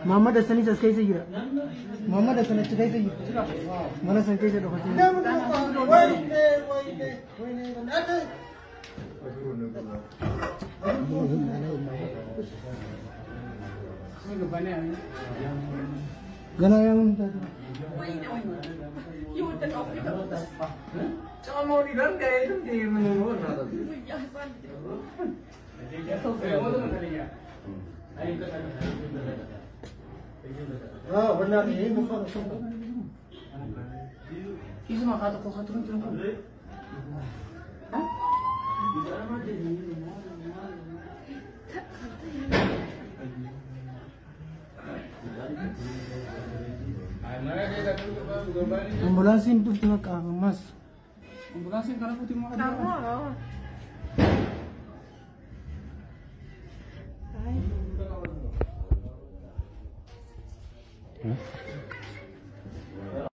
Muhammad Hassan is kai sai gira Muhammad Hassan is kai sai gira mana san kai sai da hoto gana yang Jangan mau di dalam kayak itu di menurut benar ini bukan sombong. Ini mah kata kau turun. Ambulansin tu tengok kah mas. Ambulansin kalau putih mau ada. Tahu.